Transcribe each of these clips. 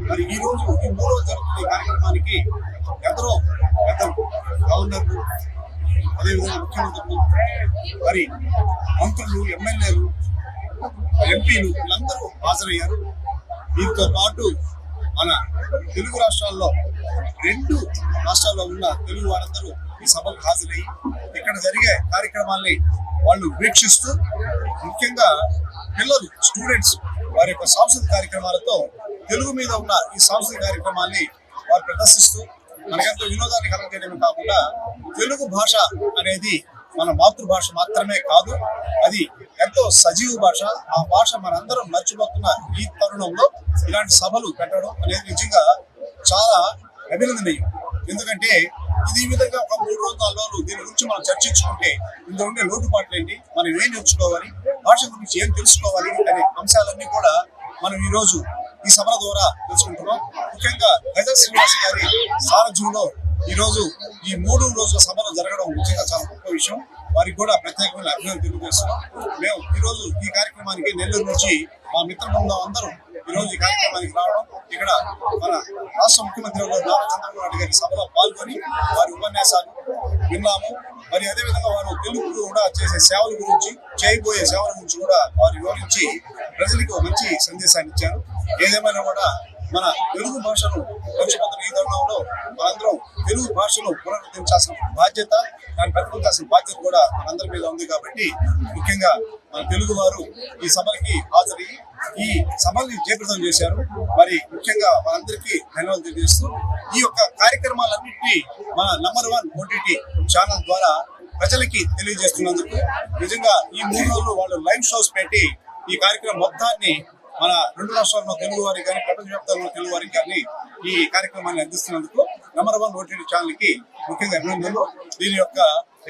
మరి ఈ రోజు ఈ 3 రోజులు జరుగుతున్న ఈ కార్యక్రమానికి ఎందరో పెద్దలు, గవర్నర్లు, అదేవిధంగా ముఖ్యమంత్రులు, మరి మంత్రులు, ఎమ్మెల్యేలు, ఎంపీలు వీళ్ళందరూ హాజరయ్యారు. వీరితో పాటు మన తెలుగు రాష్ట్రాల్లో 2 రాష్ట్రాల్లో ఉన్న తెలుగు వారందరూ ఈ సభకు హాజరయ్యి ఇక్కడ జరిగే కార్యక్రమాల్ని వాళ్ళు వీక్షిస్తూ, ముఖ్యంగా పిల్లలు, స్టూడెంట్స్ వారి యొక్క సాంస్కృతిక కార్యక్రమాలతో తెలుగు మీద ఉన్న ఈ సాంస్కృతిక కార్యక్రమాల్ని వారు ప్రదర్శిస్తూ మనకెంతో వినోదాన్ని కలగజేయడమే కాకుండా తెలుగు భాష అనేది మన మాతృభాష మాత్రమే కాదు, అది ఎంతో సజీవ భాష. ఆ భాష మనందరం మర్చిపోతున్న ఈ తరుణంలో ఇలాంటి సభలు పెట్టడం అనేది నిజంగా చాలా అభినందనీయం. ఎందుకంటే ఇది ఈ విధంగా ఒక 3 రోజులు 4 రోజులు దీని గురించి మనం చర్చించుకుంటే ఇందులో ఉండే లోటుపాట్లు ఏంటి, మనం ఏం నేర్చుకోవాలి, భాష గురించి ఏం తెలుసుకోవాలి అనే అంశాలన్నీ కూడా మనం ఈ రోజు ఈ సభల ద్వారా తెలుసుకుంటున్నాం. ముఖ్యంగా గజల్ శ్రీనివాస్ గారి సారథ్యంలో ఈ రోజు ఈ 3 రోజుల సభలు జరగడం నిజంగా చాలా గొప్ప విషయం. వారికి కూడా ప్రత్యేకమైన అభినందనలు తెలియజేస్తున్నాం. మేము ఈ రోజు ఈ కార్యక్రమానికి నెల్లూరు నుంచి మా మిత్ర బృందం అందరూ ఈ రోజు ఈ కార్యక్రమానికి రావడం, ఇక్కడ మన రాష్ట్ర ముఖ్యమంత్రి నారా చంద్రబాబు నాయుడు గారి సభలో పాల్గొని వారి ఉపన్యాసాలు విన్నాము. మరి అదేవిధంగా వారు తెలుగు కూడా చేసే సేవల గురించి, చేయబోయే సేవల గురించి కూడా వారు వివరించి ప్రజలకు మంచి సందేశాన్ని ఇచ్చారు. ఏదేమైనా కూడా మన తెలుగు భాషను మర్చిపోతున్న ఈ తరుణంలో మనందరం తెలుగు భాషను పునరుద్ధరించాల్సిన బాధ్యత, దాన్ని ప్రతిపాదించాల్సిన బాధ్యత కూడా మనందరి మీద ఉంది. కాబట్టి ముఖ్యంగా మన తెలుగు వారు ఈ సభలకి హాజరయ్యి ఈ సభల్ని జయప్రదం చేశారు. మరి ముఖ్యంగా మనందరికీ ధన్యవాదాలు తెలియజేస్తూ ఈ యొక్క కార్యక్రమాలన్నింటినీ మన #1 OTT ఛానల్ ద్వారా ప్రజలకి తెలియజేస్తున్నందుకు నిజంగా ఈ 3 రోజులు వాళ్ళు లైవ్ షోస్ పెట్టి ఈ కార్యక్రమం మొత్తాన్ని మన 2 రాష్ట్రాల్లో తెలుగు వారికి కానీ, ప్రపంచవ్యాప్తంగా తెలుగు వారికి కానీ ఈ కార్యక్రమాన్ని అందిస్తున్నందుకు #1 OTT ఛానల్ కి ముఖ్యంగా అభినందనలు. దీని యొక్క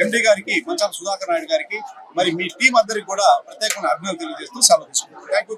ఎండి గారికి, మంచాల సుధాకర్ నాయుడు గారికి, మరి మీ టీం అందరికి కూడా ప్రత్యేకమైన అభినందనలు తెలియజేస్తూ సెలవు తీసుకుంటాం. Thank you.